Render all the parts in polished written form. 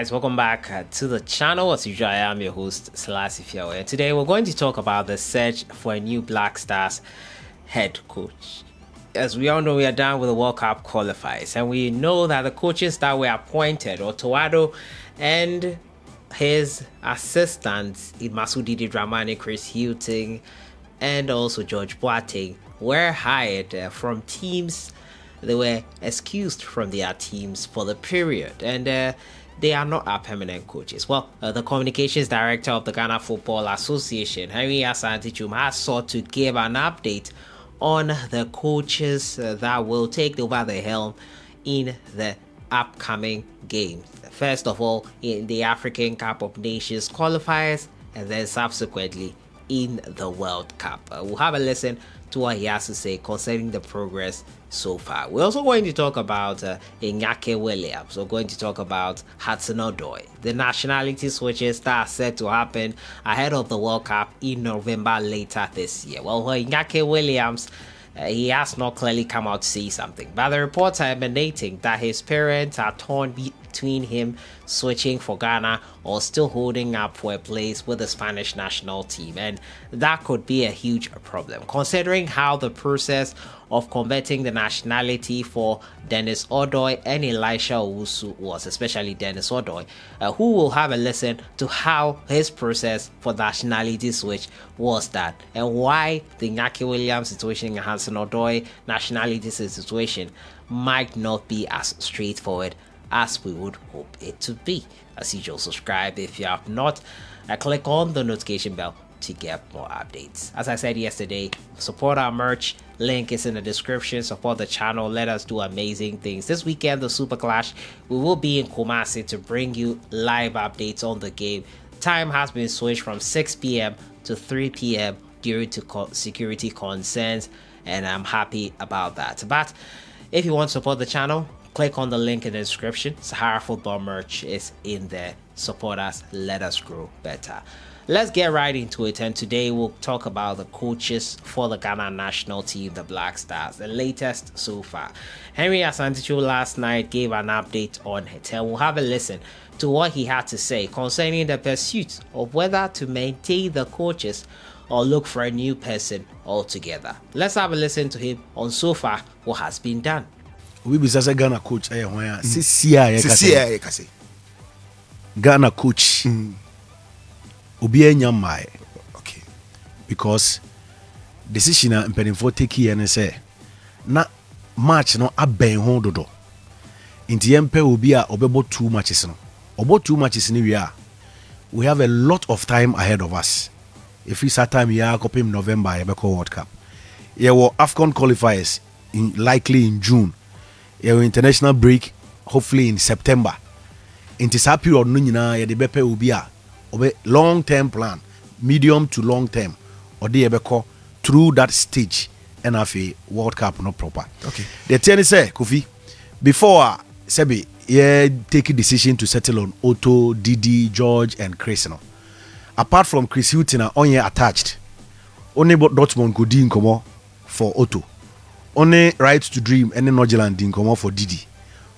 guys, welcome back to the channel. As usual, I am your host sellssi, and today we're going to talk about the search for a new Black Stars head coach. As we all know, we are done with the World Cup qualifiers, and we know that the coaches that were appointed, Otto and his assistants, Masudi Dramani, Chris Hughton, and also George Boateng, were hired from teams. They were excused from their teams for the period, and they are not our permanent coaches. Well, the communications director of the Ghana Football Association, Henry Asantichum, has sought to give an update on the coaches that will take over the helm in the upcoming games. First of all, in the African Cup of Nations qualifiers, and then subsequently in the World Cup. We'll have a listen to what he has to say concerning the progress so far. We're also going to talk about Inaki Williams. We're going to talk about HUDSON Odoi, the nationality switches that are set to happen ahead of the World Cup in November later this year. Well, for Inaki Williams, he has not clearly come out to say something, but the reports are emanating that his parents are torn between him switching for Ghana or still holding up for a place with the Spanish national team, and that could be a huge problem considering how the process of converting the nationality for Dennis Odoi and Elisha Owusu was, especially Dennis Odoi, who will have a listen to how his process for nationality switch was done and why the Inaki Williams situation and HUDSON Odoi nationality situation might not be as straightforward as we would hope it to be. As usual, subscribe if you have not. Click on the notification bell to get more updates. As I said yesterday, support our merch. Link is in the description. Support the channel. Let us do amazing things. This weekend, the Super Clash, we will be in Kumasi to bring you live updates on the game. Time has been switched from 6 p.m. to 3 p.m. due to security concerns, and I'm happy about that. But if you want to support the channel, click on the link in the description. Sahara Football merch is in there. Support us. Let us grow better. Let's get right into it, and today we'll talk about the coaches for the Ghana national team, the Black Stars, the latest so far. Henry Asantichu last night gave an update on it, and we'll have a listen to what he had to say concerning the pursuit of whether to maintain the coaches or look for a new person altogether. Let's have a listen to him on so far what has been done. We be a Ghana coach. Ghana coach. Obi enyamai. Okay. Because decision na mpenimfo take here ne say na match no aben ho dodo. Inti yempe obi a obebo 2 matches no. Obo 2 matches ni we have a lot of time ahead of us. If we start time here kopim November yebeko World Cup. Here were AFCON qualifiers likely in June. Here international break hopefully in September. Inti sa period no nyina ye de bepe obi a long-term plan, medium to long-term, or the ebeko through that stage and have a World Cup no proper. Okay. The thing say, Kofi, before Sebi, take a decision to settle on Otto, Didi, George, and Chris. No? Apart from Chris Hughton, only attached. Only Dortmund could in come for Otto. Only Right to Dream and Norgeland in come for Didi.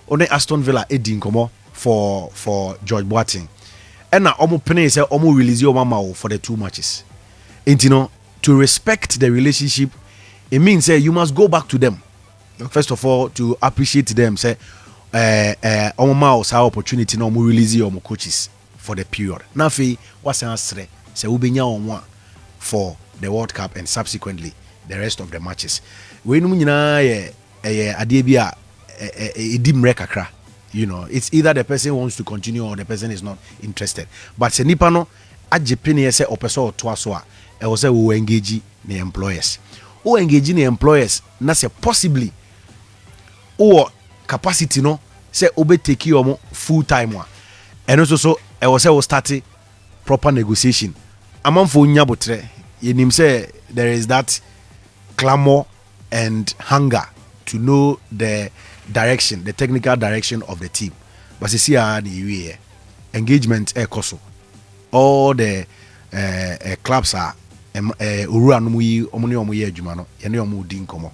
Only Aston Villa in come for George Boateng. And now omo penny say omo release your mama for the 2 matches. And you know, to respect the relationship, it means you must go back to them. Okay. First of all, to appreciate them, say omo mouse have opportunity no omo release your coaches for the period. Now what's answer say ubenya on for the World Cup and subsequently the rest of the matches. We no nyina adebia edim kakra. You know, it's either the person wants to continue or the person is not interested. But se nipa no agepene say opeso toaso a e wo say we engage the employers. Who engage the employers na say possibly or capacity no say obe take you full time one. And also so e wo say we start proper negotiation. Amanfo nya botre yenim say there is that clamor and hunger to know the direction, the technical direction of the team. But you see the engagement koso. All the clubs are uru anu yi omuni adwuma no ye ne omu di nkomo.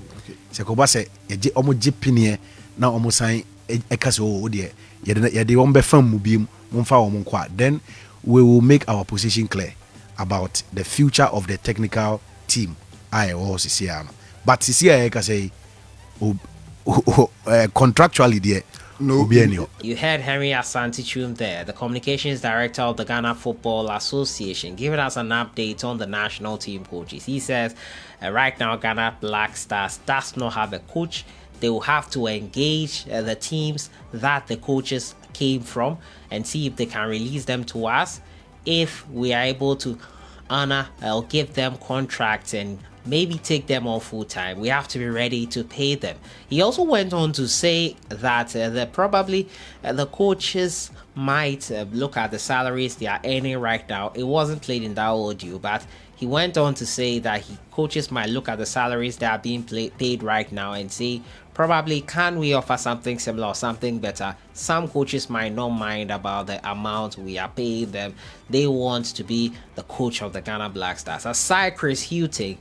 Se ko ba se ye omu jipine na omu san ekase o de yɛde wɔn bɛfa mu bi momfa wɔn nkɔ a, then we will make our position clear about the future of the technical team I was sisi ano. But sisi a yɛkase contractually there. No, you heard Henry Asante there, the communications director of the Ghana Football Association, giving us an update on the national team coaches. He says right now Ghana Black Stars does not have a coach. They will have to engage the teams that the coaches came from and see if they can release them to us. If we are able to honor or give them contracts and maybe take them on full time, we have to be ready to pay them. He also went on to say that the coaches might look at the salaries they are earning right now. It wasn't played in that audio, but he went on to say that coaches might look at the salaries that are being paid right now and say, probably, can we offer something similar or something better? Some coaches might not mind about the amount we are paying them. They want to be the coach of the Ghana Black Stars. Aside Chris Hughton,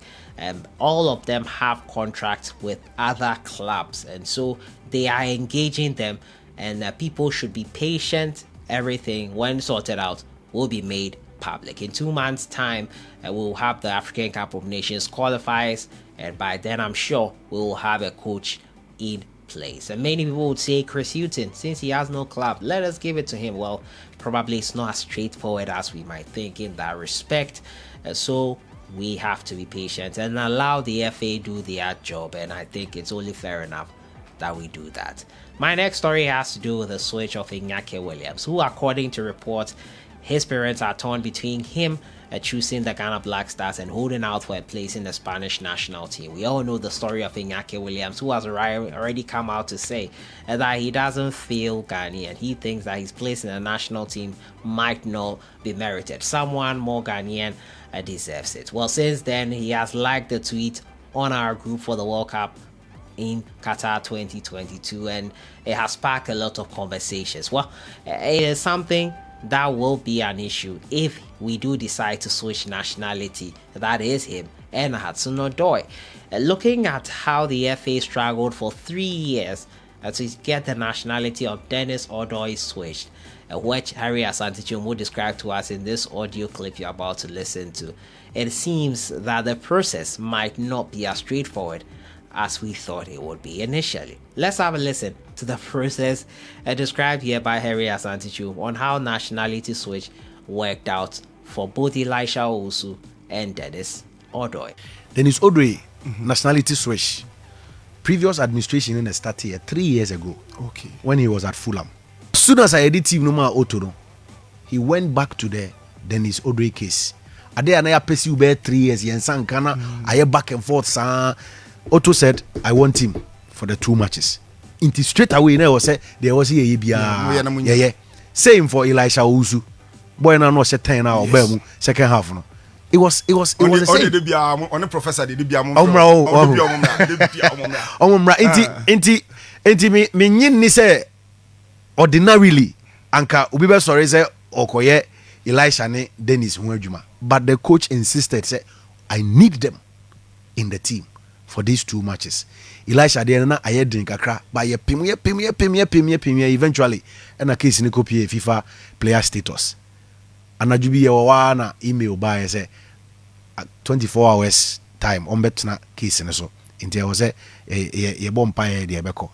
all of them have contracts with other clubs, and so they are engaging them, and people should be patient. Everything, when sorted out, will be made public. In 2 months' time, we'll have the African Cup of Nations qualifiers, and by then I'm sure we will have a coach in place. And many people would say, Chris Hughton, since he has no club, let us give it to him. Well, probably it's not as straightforward as we might think in that respect. So we have to be patient and allow the FA do their job, and I think it's only fair enough that we do that. My next story has to do with the switch of Inaki Williams, who, according to reports, his parents are torn between him choosing the Ghana Black Stars and holding out for a place in the Spanish national team. We all know the story of Inaki Williams, who has already come out to say that he doesn't feel Ghanaian. He thinks that his place in the national team might not be merited. Someone more Ghanaian deserves it. Well, since then, he has liked the tweet on our group for the World Cup in Qatar 2022, and it has sparked a lot of conversations. Well, it is something that will be an issue if we do decide to switch nationality. That is him and HUDSON Odoi. Looking at how the FA struggled for 3 years to get the nationality of Dennis Odoi switched, which Harry Asante will describe to us in this audio clip you're about to listen to, it seems that the process might not be as straightforward as we thought it would be initially. Let's have a listen to the process described here by Harry Asante on how nationality switch worked out for both Elisha Owusu and Dennis Odoi. Dennis Odoi, nationality switch. Previous administration in the start here 3 years ago. Okay. When he was at Fulham. As soon as I edit team Numa Otono, he went back to the Dennis Odoi case. Ade anaya pesi ube 3 years yensan kana aye back and forth sa. Otto said, I want him for the 2 matches. Into straight away, there was yeah. Same for Elisha Owusu. Boy, now no set 10 hour second half. No. It was the same. On the professor did be inti me ni say ordinarily anka ubibe sorry say okoye Elisha ne Dennis ho adwuma. But the coach insisted, say, I need them in the team for these 2 matches. Elisha de na aye drink akra but ye pim eventually and a case in copy FIFA player status. Anajubi ye wa na email by say 24 hours time on betna case in so inti was say ye bompa de beko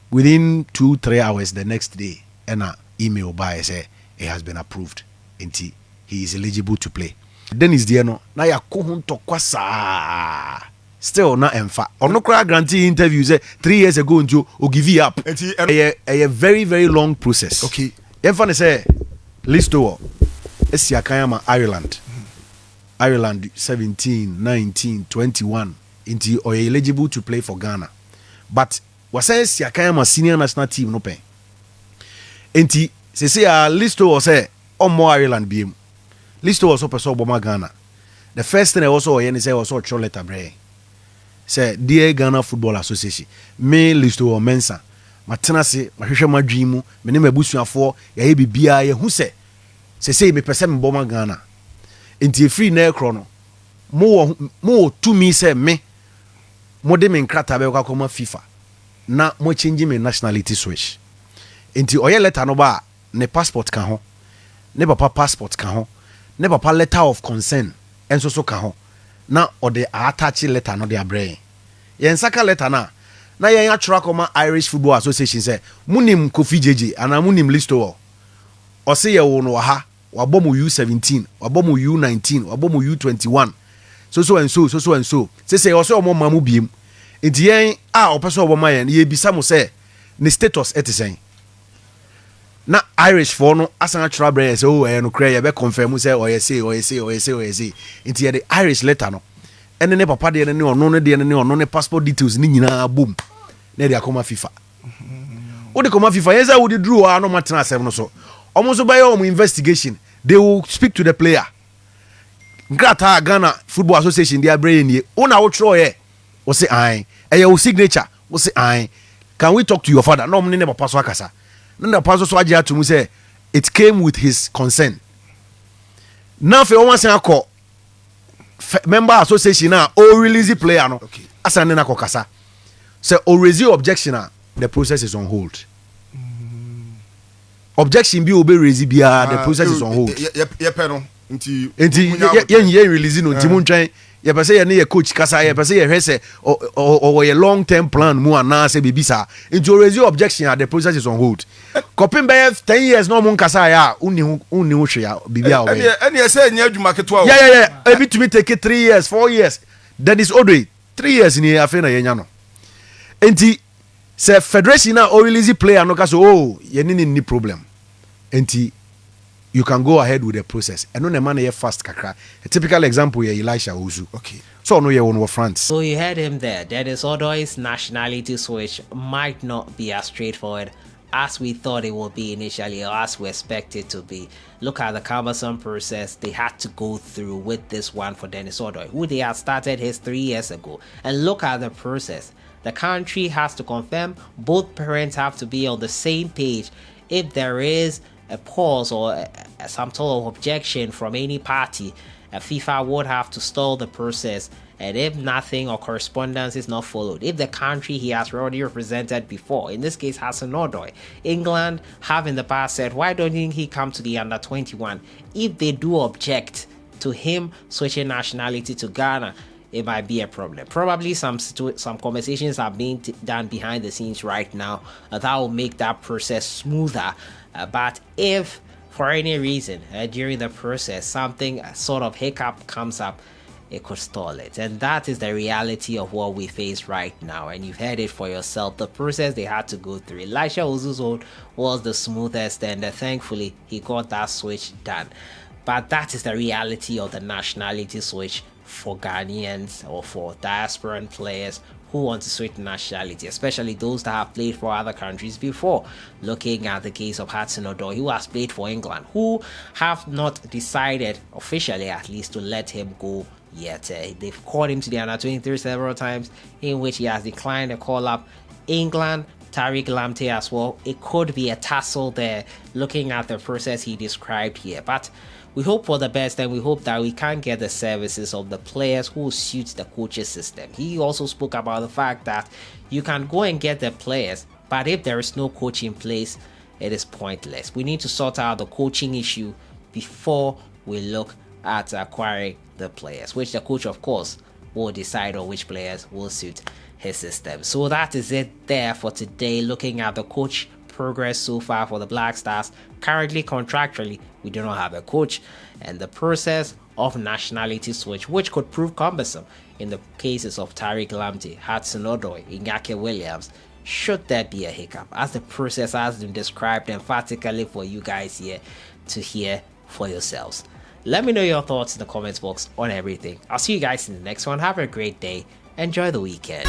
within 2-3 hours the next day and a email by say it has been approved inti he is eligible to play. Then is there no na ya ko hun to kwasa still not emfa or no cry guarantee interview say 3 years ago njo o give you up a very very long process. Okay, emfa say listo Esiakayama Ireland 17 19 21 into or eligible to play for Ghana, but was say Esiakayama senior national team no pen enti say listo was say on more Ireland biem listo was up so Boma Ghana. The first thing I also say was so letter bre say dear Ghana Football Association me listo or mensa matena se mahwehwe madwimu me ne mabusuafo ya bibia ye hu se say me pese me Boma Ghana enti free na ekro no mo to me say me mo de me nkrata be kwa koma FIFA na mo change me nationality switch. Inti oye letter no ba ne passport ka ho. Ne papa passport ka ho. Ne papa letter of concern enso so ka ho. Na ode attach letter no de abre. Yen saka letter na yen atwra koma Irish Football Association say munim Kofi JJ ana munim listo o se ye wo no ha wabom U17 wabom U19 wabom U21 so and so say o se o mo mamu biem enti yen a opeso oboma yen ye bisa mo say ne status etisen na Irish for no asan atwra bre say o no kra ye be confirm say o ye say enti ye the Irish letter no ene ne papa de ne ono ne de ne ono ne passport details ni nyina boom na de akoma FIFA o de koma FIFA yesa wo de draw a no matena asem no so omo so baye omo investigation they will speak to the player Grata Ghana Football Association they are brain ye una wo tro ye wo say ai e your signature wo say ai can we talk to your father no ne papa so akasa na papa so agye atumu say it came with his consent now fe o wan say akọ member association na o release player no okay asa ne na kokasa say o raise objection the process is on hold. Objection be obey raise bia the process is on hold. Ye no nti ye release no nti mu ntwen ye pese ye ne ye coach kasa ye pese ye hwese o ye long term plan mu ana se bibisa nti o raise objection the process is on hold. Kopin be 10 years no mu kasa ya uni ho hwe ya bibia o be ene say nya adwuma ketwa o yeah e bit to me take 3 years 4 years that is Odoi 3 years ni afa na ye nya no nti se federation na o release player no kaso oh ye ni problem enti you can go ahead with the process and no man ye fast kakra. A typical example here Elisha Ozu. Okay, so no ye one France. So you heard him there. That is Odoi's nationality switch might not be as straightforward as we thought it would be initially, or as we expected to be. Look at the cumbersome process they had to go through with this one for Dennis Odoi, who they had started his 3 years ago. And look at the process. The country has to confirm, both parents have to be on the same page. If there is a pause or some sort of objection from any party, FIFA would have to stall the process. And if nothing or correspondence is not followed, if the country he has already represented before, in this case HUDSON Odoi, England have in the past said, why don't he come to the under-21? If they do object to him switching nationality to Ghana, it might be a problem. Probably some conversations are being done behind the scenes right now that will make that process smoother. But if for any reason during the process something sort of hiccup comes up, it could stall it. And that is the reality of what we face right now. And you've heard it for yourself. The process they had to go through. Elisha Ozu's own was the smoothest, and thankfully he got that switch done. But that is the reality of the nationality switch for Ghanaians or for diasporan players who want to switch nationality, especially those that have played for other countries before. Looking at the case of HUDSON Odoi, who has played for England, who have not decided, officially at least, to let him go yet. They've called him to the under-23 several times, in which he has declined a call-up. England, Tariq Lamptey as well. It could be a tussle there, looking at the process he described here. But we hope for the best, and we hope that we can get the services of the players who suit the coaches system. He also spoke about the fact that you can go and get the players, but if there is no coach in place, it is pointless. We need to sort out the coaching issue before we look at acquiring the players, which the coach, of course, will decide on which players will suit his system. So that is it there for today, looking at the coach progress so far for the Black Stars. Currently, contractually, we do not have a coach, and the process of nationality switch, which could prove cumbersome in the cases of Tariq Lamptey, HUDSON Odoi, Inaki Williams, should there be a hiccup, as the process has been described emphatically for you guys here to hear for yourselves. Let me know your thoughts in the comments box on everything. I'll see you guys in the next one. Have a great day. Enjoy the weekend.